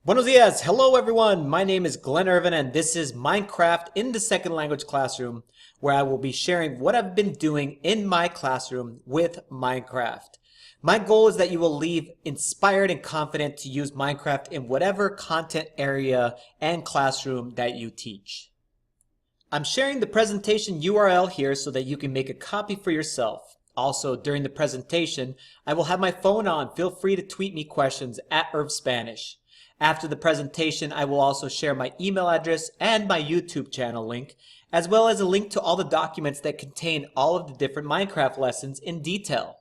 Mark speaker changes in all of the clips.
Speaker 1: Buenos dias. Hello, everyone. My name is Glenn Irvin, and this is Minecraft in the Second Language Classroom, where I will be sharing what I've been doing in my classroom with Minecraft. My goal is that you will leave inspired and confident to use Minecraft in whatever content area and classroom that you teach. I'm sharing the presentation URL here so that you can make a copy for yourself. Also, during the presentation, I will have my phone on. Feel free to tweet me questions at IrvSpanish. After the presentation, I will also share my email address and my YouTube channel link, as well as a link to all the documents that contain all of the different Minecraft lessons in detail.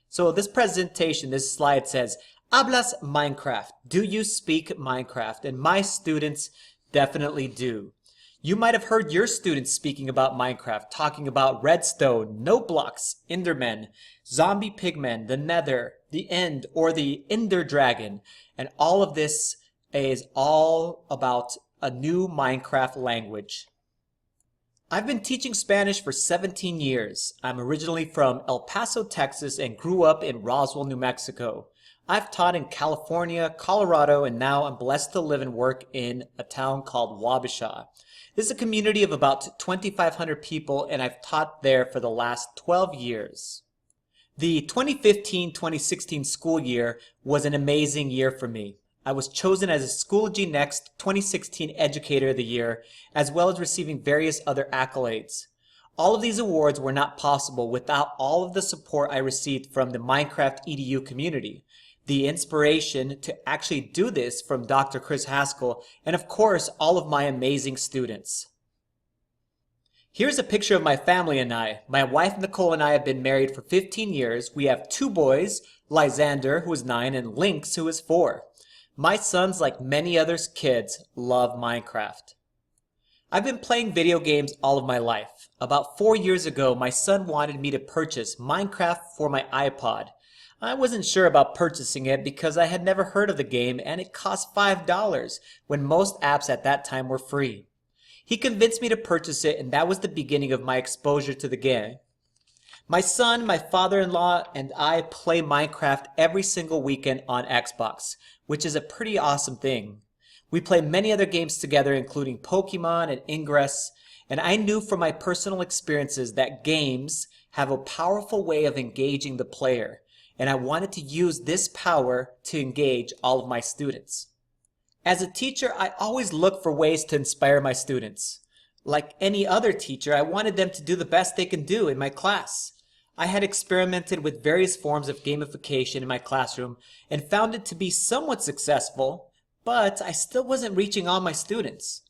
Speaker 1: So this presentation, this slide says, Hablas Minecraft. Do you speak Minecraft? And my students definitely do. You might have heard your students speaking about Minecraft, talking about redstone, no blocks, endermen, zombie pigmen, the nether, the end, or the ender dragon. And all of this is all about a new Minecraft language. I've been teaching Spanish for 17 years. I'm originally from El Paso, Texas, and grew up in Roswell, New Mexico. I've taught in California, Colorado, and now I'm blessed to live and work in a town called Wabasha. This is a community of about 2,500 people, and I've taught there for the last 12 years. The 2015-2016 school year was an amazing year for me. I was chosen as a Schoology Next 2016 Educator of the Year, as well as receiving various other accolades. All of these awards were not possible without all of the support I received from the Minecraft EDU community. The inspiration to actually do this from Dr. Chris Haskell, and of course, all of my amazing students. Here's a picture of my family and I. My wife Nicole and I have been married for 15 years. We have two boys, Lysander, who is 9, and Lynx, who is 4. My sons, like many other kids, love Minecraft. I've been playing video games all of my life. About 4 years ago, my son wanted me to purchase Minecraft for my iPod. I wasn't sure about purchasing it because I had never heard of the game and it cost $5 when most apps at that time were free. He convinced me to purchase it, and that was the beginning of my exposure to the game. My son, my father-in-law, and I play Minecraft every single weekend on Xbox, which is a pretty awesome thing. We play many other games together, including Pokemon and Ingress, and I knew from my personal experiences that games have a powerful way of engaging the player, and I wanted to use this power to engage all of my students. As a teacher, I always look for ways to inspire my students. Like any other teacher, I wanted them to do the best they can do in my class. I had experimented with various forms of gamification in my classroom and found it to be somewhat successful, but I still wasn't reaching all my students.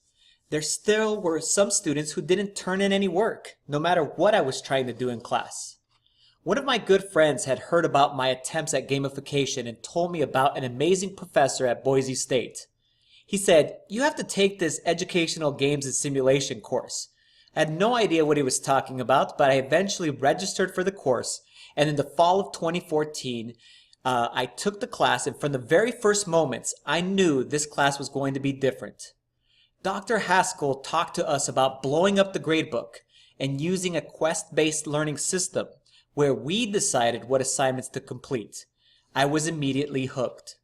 Speaker 1: There still were some students who didn't turn in any work, no matter what I was trying to do in class. One of my good friends had heard about my attempts at gamification and told me about an amazing professor at Boise State. He said, "You have to take this educational games and simulation course." I had no idea what he was talking about, but I eventually registered for the course, and in the fall of 2014, I took the class, and from the very first moments, I knew this class was going to be different. Dr. Haskell talked to us about blowing up the gradebook and using a quest-based learning system where we decided what assignments to complete. I was immediately hooked.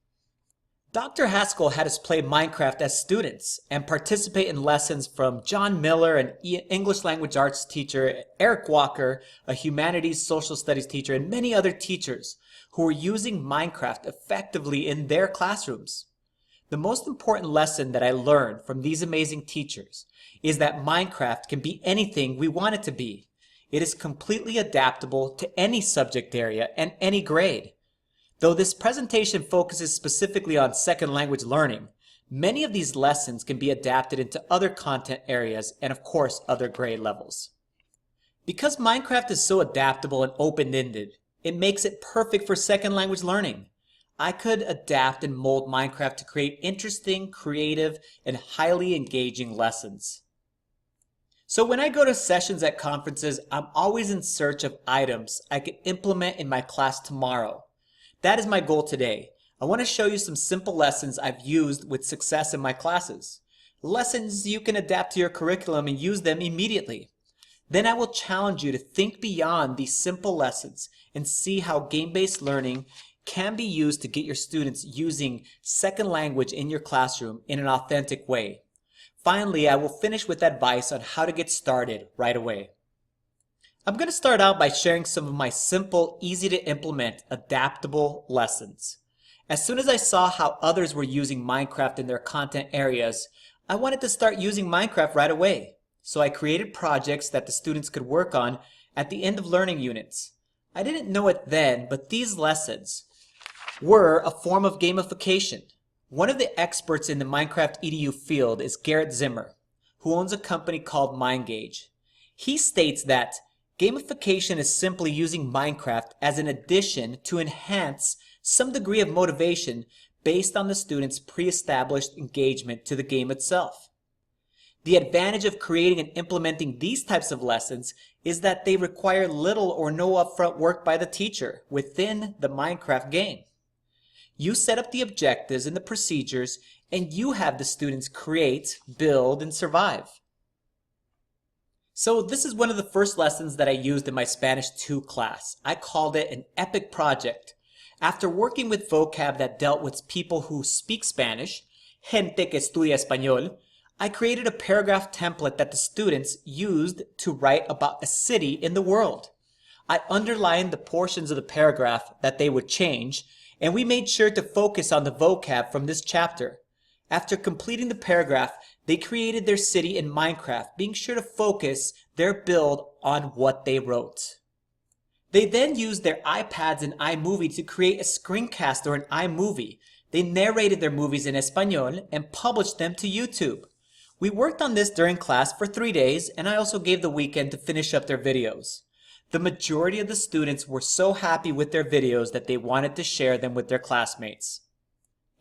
Speaker 1: Dr. Haskell had us play Minecraft as students and participate in lessons from John Miller, an English language arts teacher, Eric Walker, a humanities social studies teacher, and many other teachers who were using Minecraft effectively in their classrooms. The most important lesson that I learned from these amazing teachers is that Minecraft can be anything we want it to be. It is completely adaptable to any subject area and any grade. Though this presentation focuses specifically on second language learning, many of these lessons can be adapted into other content areas and of course other grade levels. Because Minecraft is so adaptable and open-ended, it makes it perfect for second language learning. I could adapt and mold Minecraft to create interesting, creative, and highly engaging lessons. So when I go to sessions at conferences, I'm always in search of items I could implement in my class tomorrow. That is my goal today. I want to show you some simple lessons I've used with success in my classes. Lessons you can adapt to your curriculum and use them immediately. Then I will challenge you to think beyond these simple lessons and see how game-based learning can be used to get your students using second language in your classroom in an authentic way. Finally, I will finish with advice on how to get started right away. I'm going to start out by sharing some of my simple, easy to implement, adaptable lessons. As soon as I saw how others were using Minecraft in their content areas, I wanted to start using Minecraft right away. So I created projects that the students could work on at the end of learning units. I didn't know it then, but these lessons were a form of gamification. One of the experts in the Minecraft EDU field is Garrett Zimmer, who owns a company called MindGauge. He states that gamification is simply using Minecraft as an addition to enhance some degree of motivation based on the student's pre-established engagement to the game itself. The advantage of creating and implementing these types of lessons is that they require little or no upfront work by the teacher within the Minecraft game. You set up the objectives and the procedures, and you have the students create, build, and survive. So this is one of the first lessons that I used in my Spanish 2 class. I called it an epic project. After working with vocab that dealt with people who speak Spanish, gente que estudia español, I created a paragraph template that the students used to write about a city in the world. I underlined the portions of the paragraph that they would change, and we made sure to focus on the vocab from this chapter. After completing the paragraph, they created their city in Minecraft, being sure to focus their build on what they wrote. They then used their iPads and iMovie to create a screencast or an iMovie. They narrated their movies in Espanol and published them to YouTube. We worked on this during class for 3 days, and I also gave the weekend to finish up their videos. The majority of the students were so happy with their videos that they wanted to share them with their classmates.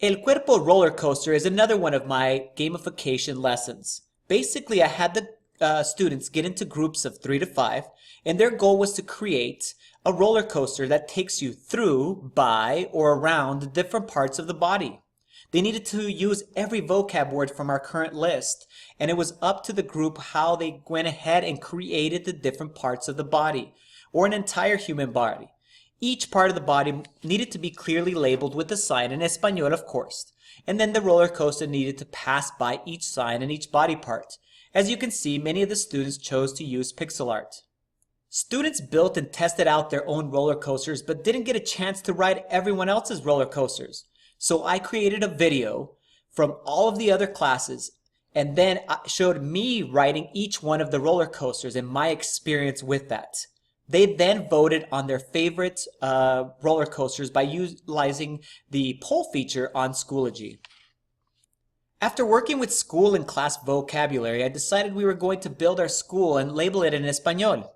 Speaker 1: El Cuerpo roller coaster is another one of my gamification lessons. Basically, I had the students get into groups of 3 to 5, and their goal was to create a roller coaster that takes you through, by, or around the different parts of the body. They needed to use every vocab word from our current list, and it was up to the group how they went ahead and created the different parts of the body, or an entire human body. Each part of the body needed to be clearly labeled with a sign in Espanol, of course, and then the roller coaster needed to pass by each sign and each body part. As you can see, many of the students chose to use pixel art. Students built and tested out their own roller coasters, but didn't get a chance to ride everyone else's roller coasters. So I created a video from all of the other classes, and then I showed me riding each one of the roller coasters and my experience with that. They then voted on their favorite roller coasters by utilizing the poll feature on Schoology. After working with school and class vocabulary, I decided we were going to build our school and label it in Espanol.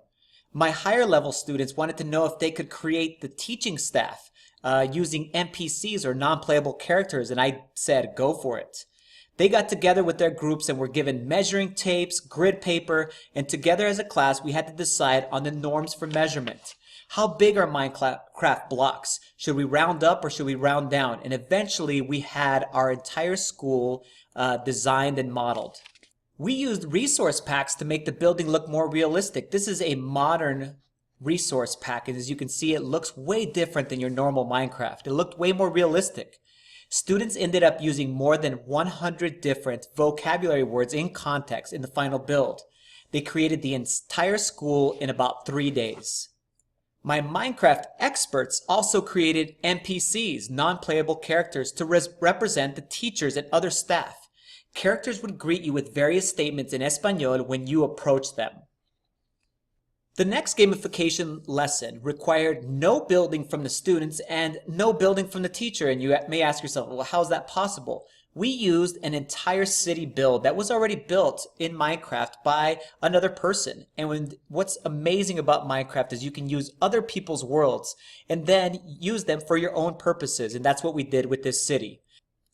Speaker 1: My higher level students wanted to know if they could create the teaching staff using NPCs or non-playable characters, and I said go for it. They got together with their groups and were given measuring tapes, grid paper, and together as a class we had to decide on the norms for measurement. How big are Minecraft blocks? Should we round up or should we round down? And eventually we had our entire school designed and modeled. We used resource packs to make the building look more realistic. This is a modern resource pack, and as you can see, it looks way different than your normal Minecraft. It looked way more realistic. Students ended up using more than 100 different vocabulary words in context in the final build. They created the entire school in about 3 days. My Minecraft experts also created NPCs, non-playable characters, to represent the teachers and other staff. Characters would greet you with various statements in Espanol when you approach them. The next gamification lesson required no building from the students and no building from the teacher, and you may ask yourself, well, how is that possible? We used an entire city build that was already built in Minecraft by another person. And what's amazing about Minecraft is you can use other people's worlds and then use them for your own purposes, and that's what we did with this city.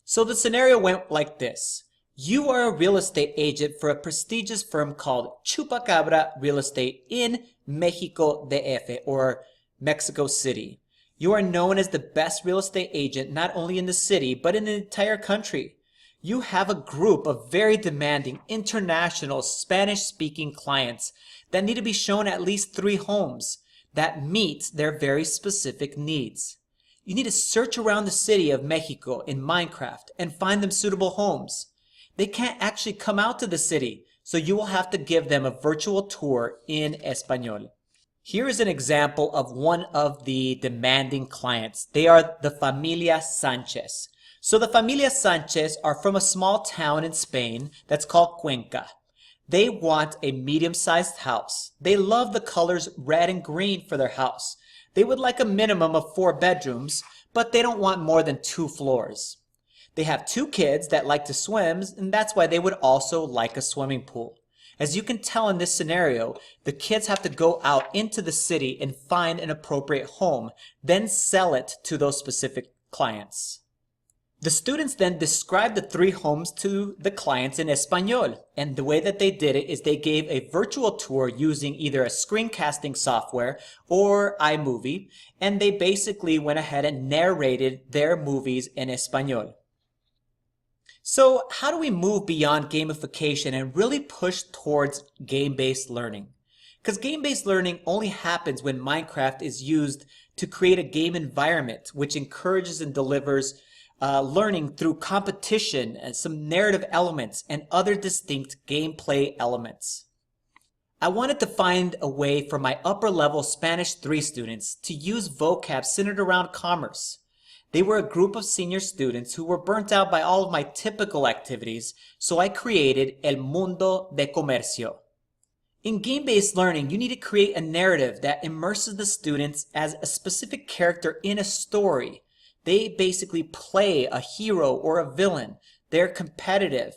Speaker 1: So the scenario went like this. You are a real estate agent for a prestigious firm called Chupacabra Real Estate in Mexico DF, or Mexico City. You are known as the best real estate agent not only in the city but in the entire country. You have a group of very demanding international Spanish-speaking clients that need to be shown at least 3 homes that meet their very specific needs. You need to search around the city of Mexico in Minecraft and find them suitable homes. They can't actually come out to the city, so you will have to give them a virtual tour in Espanol. Here is an example of one of the demanding clients. They are the Familia Sanchez. So the Familia Sanchez are from a small town in Spain that's called Cuenca. They want a medium-sized house. They love the colors red and green for their house. They would like a minimum of 4 bedrooms, but they don't want more than 2 floors. They have 2 kids that like to swim, and that's why they would also like a swimming pool. As you can tell in this scenario, the kids have to go out into the city and find an appropriate home, then sell it to those specific clients. The students then described the 3 homes to the clients in Espanol, and the way that they did it is they gave a virtual tour using either a screencasting software or iMovie, and they basically went ahead and narrated their movies in Espanol. So how do we move beyond gamification and really push towards game-based learning? Because game-based learning only happens when Minecraft is used to create a game environment which encourages and delivers learning through competition and some narrative elements and other distinct gameplay elements. I wanted to find a way for my upper level Spanish 3 students to use vocab centered around commerce. They were a group of senior students who were burnt out by all of my typical activities, so I created El Mundo de Comercio. In game-based learning, you need to create a narrative that immerses the students as a specific character in a story. They basically play a hero or a villain. They're competitive.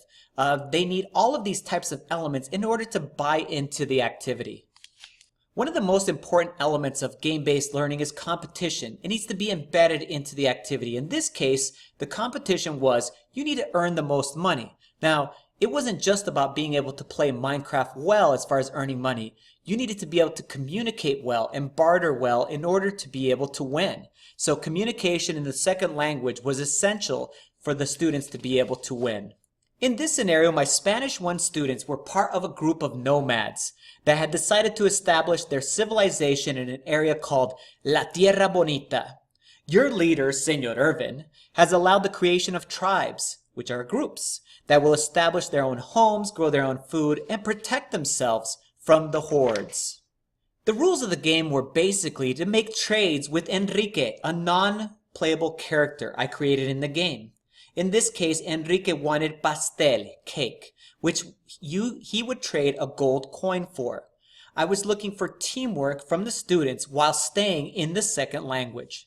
Speaker 1: They need all of these types of elements in order to buy into the activity. One of the most important elements of game-based learning is competition. It needs to be embedded into the activity. In this case, the competition was you need to earn the most money. Now, it wasn't just about being able to play Minecraft well as far as earning money. You needed to be able to communicate well and barter well in order to be able to win. So communication in the second language was essential for the students to be able to win. In this scenario, my Spanish 1 students were part of a group of nomads that had decided to establish their civilization in an area called La Tierra Bonita. Your leader, Señor Irvin, has allowed the creation of tribes, which are groups, that will establish their own homes, grow their own food, and protect themselves from the hordes. The rules of the game were basically to make trades with Enrique, a non-playable character I created in the game. In this case, Enrique wanted pastel, cake, which he would trade a gold coin for. I was looking for teamwork from the students while staying in the second language.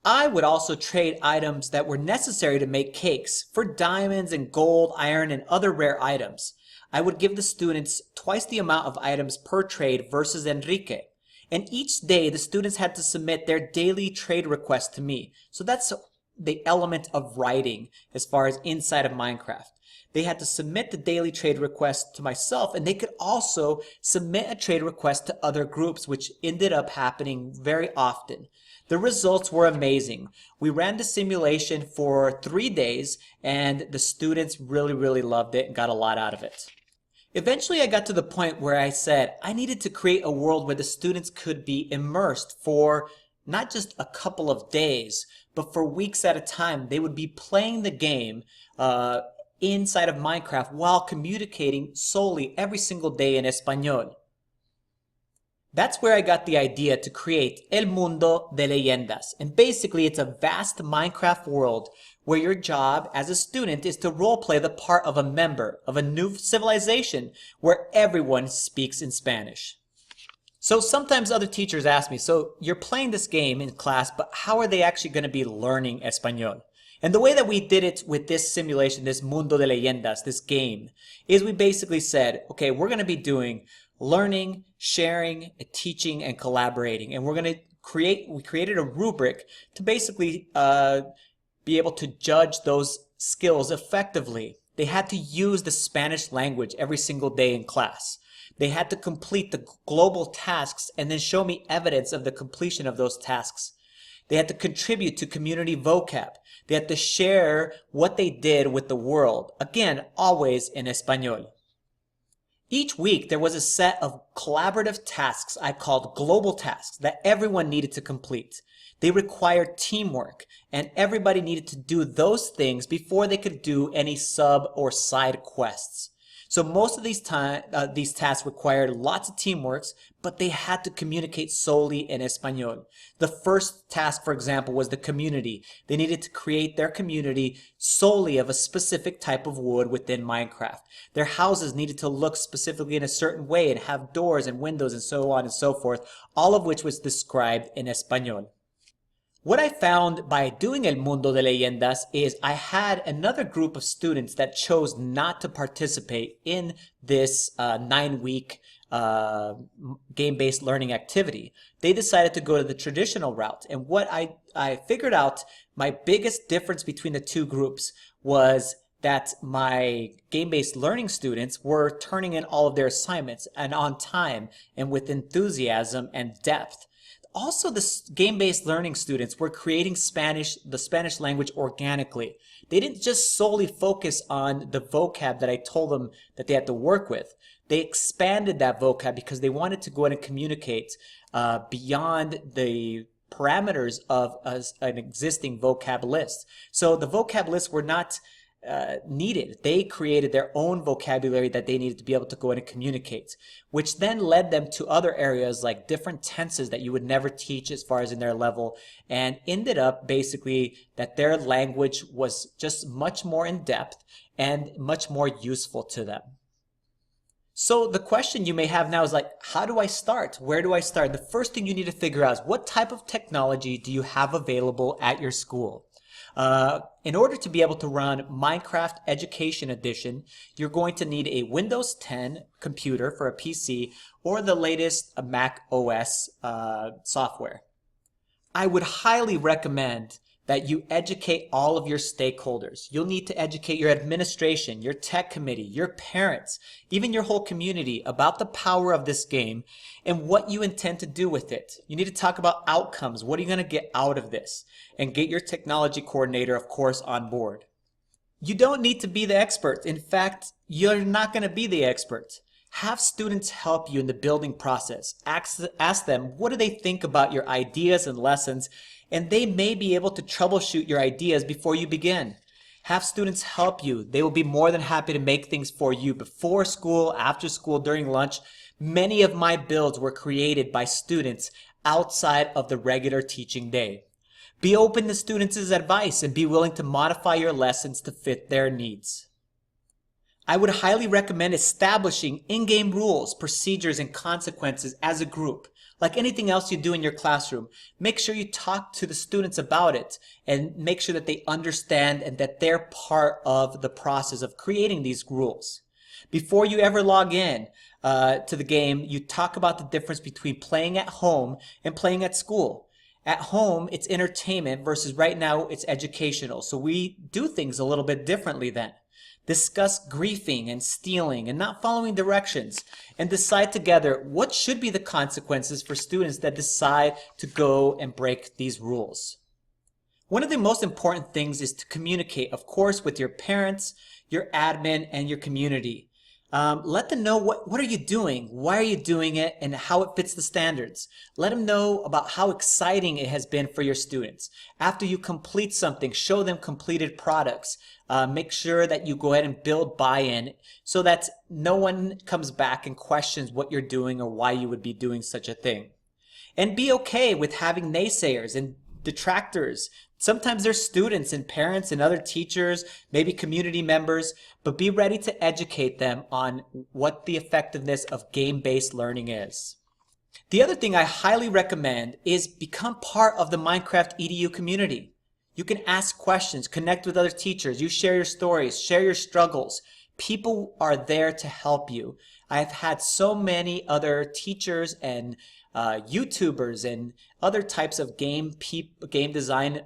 Speaker 1: I would also trade items that were necessary to make cakes for diamonds and gold, iron, and other rare items. I would give the students twice the amount of items per trade versus Enrique. And each day, the students had to submit their daily trade request to me. So that's the element of writing as far as inside of Minecraft. They had to submit the daily trade request to myself, and they could also submit a trade request to other groups, which ended up happening very often. The results were amazing. We ran the simulation for 3 days, and the students really loved it and got a lot out of it. Eventually, I got to the point where I said I needed to create a world where the students could be immersed for not just a couple of days, but for weeks at a time. They would be playing the game inside of Minecraft while communicating solely every single day in Espanol. That's where I got the idea to create El Mundo de Leyendas. And basically, it's a vast Minecraft world where your job as a student is to roleplay the part of a member of a new civilization where everyone speaks in Spanish. So sometimes other teachers ask me, so you're playing this game in class, but how are they actually going to be learning Espanol? And the way that we did it with this simulation, this Mundo de Leyendas, this game, is we basically said, okay, we're going to be doing learning, sharing, teaching, and collaborating. And we created a rubric to basically be able to judge those skills effectively. They had to use the Spanish language every single day in class. They had to complete the global tasks and then show me evidence of the completion of those tasks. They had to contribute to community vocab. They had to share what they did with the world. Again, always in Espanol. Each week, there was a set of collaborative tasks I called global tasks that everyone needed to complete. They required teamwork, and everybody needed to do those things before they could do any sub or side quests. So most of these tasks required lots of teamwork, but they had to communicate solely in Espanol. The first task, for example, was the community. They needed to create their community solely of a specific type of wood within Minecraft. Their houses needed to look specifically in a certain way and have doors and windows and so on and so forth, all of which was described in Espanol. What I found by doing El Mundo de Leyendas is I had another group of students that chose not to participate in this 9-week game-based learning activity. They decided to go to the traditional route. And what I figured out, my biggest difference between the two groups was that my game-based learning students were turning in all of their assignments and on time and with enthusiasm and depth. Also, the game-based learning students were creating the Spanish language organically. They didn't just solely focus on the vocab that I told them that they had to work with. They expanded that vocab because they wanted to go ahead and communicate beyond the parameters of an existing vocab list. So the vocab lists were not needed. They created their own vocabulary that they needed to be able to go in and communicate, which then led them to other areas like different tenses that you would never teach as far as in their level, and ended up basically that their language was just much more in depth and much more useful to them. So the question you may have now is like, how do I start? Where do I start? The first thing you need to figure out is what type of technology do you have available at your school? In order to be able to run Minecraft Education Edition, you're going to need a Windows 10 computer for a PC or the latest Mac OS software. I would highly recommend that you educate all of your stakeholders. You'll need to educate your administration, your tech committee, your parents, even your whole community about the power of this game and what you intend to do with it. You need to talk about outcomes. What are you going to get out of this? And get your technology coordinator, of course, on board. You don't need to be the expert. In fact, you're not going to be the expert. Have students help you in the building process. Ask them, what do they think about your ideas and lessons? And they may be able to troubleshoot your ideas before you begin. Have students help you. They will be more than happy to make things for you before school, after school, during lunch. Many of my builds were created by students outside of the regular teaching day. Be open to students' advice and be willing to modify your lessons to fit their needs. I would highly recommend establishing in-game rules, procedures, and consequences as a group. Like anything else you do in your classroom, make sure you talk to the students about it and make sure that they understand and that they're part of the process of creating these rules. Before you ever log in to the game, you talk about the difference between playing at home and playing at school. At home, it's entertainment versus right now it's educational. So we do things a little bit differently then. Discuss griefing and stealing and not following directions, and decide together what should be the consequences for students that decide to go and break these rules. One of the most important things is to communicate, of course, with your parents, your admin, and your community. Let them know what are you doing, why are you doing it, and how it fits the standards. Let them know about how exciting it has been for your students. After you complete something, show them completed products. Make sure that you go ahead and build buy-in so that no one comes back and questions what you're doing or why you would be doing such a thing. And be okay with having naysayers and detractors. Sometimes they're students and parents and other teachers, maybe community members, but be ready to educate them on what the effectiveness of game-based learning is. The other thing I highly recommend is become part of the Minecraft EDU community. You can ask questions, connect with other teachers, you share your stories, share your struggles. People are there to help you. I've had so many other teachers and YouTubers and other types of game design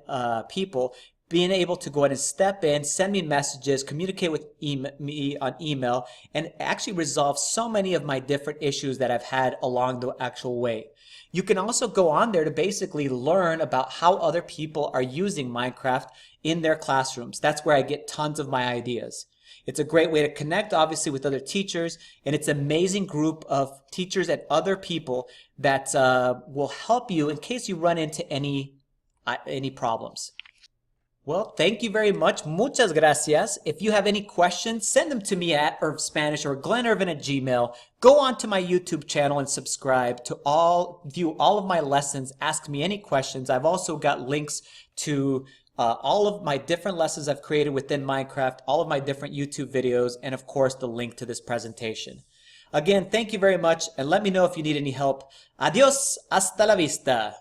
Speaker 1: people being able to go ahead and step in, send me messages, communicate with me on email, and actually resolve so many of my different issues that I've had along the actual way. You can also go on there to basically learn about how other people are using Minecraft in their classrooms. That's where I get tons of my ideas. It's a great way to connect, obviously, with other teachers, and it's an amazing group of teachers and other people that will help you in case you run into any any problems. Well, thank you very much. Muchas gracias. If you have any questions, send them to me at Spanish or glenirvin@gmail. Go on to my YouTube channel and subscribe to view all of my lessons. Ask me any questions. I've also got links to all of my different lessons I've created within Minecraft, all of my different YouTube videos, and of course the link to this presentation. Again, thank you very much, and let me know if you need any help. Adios, hasta la vista.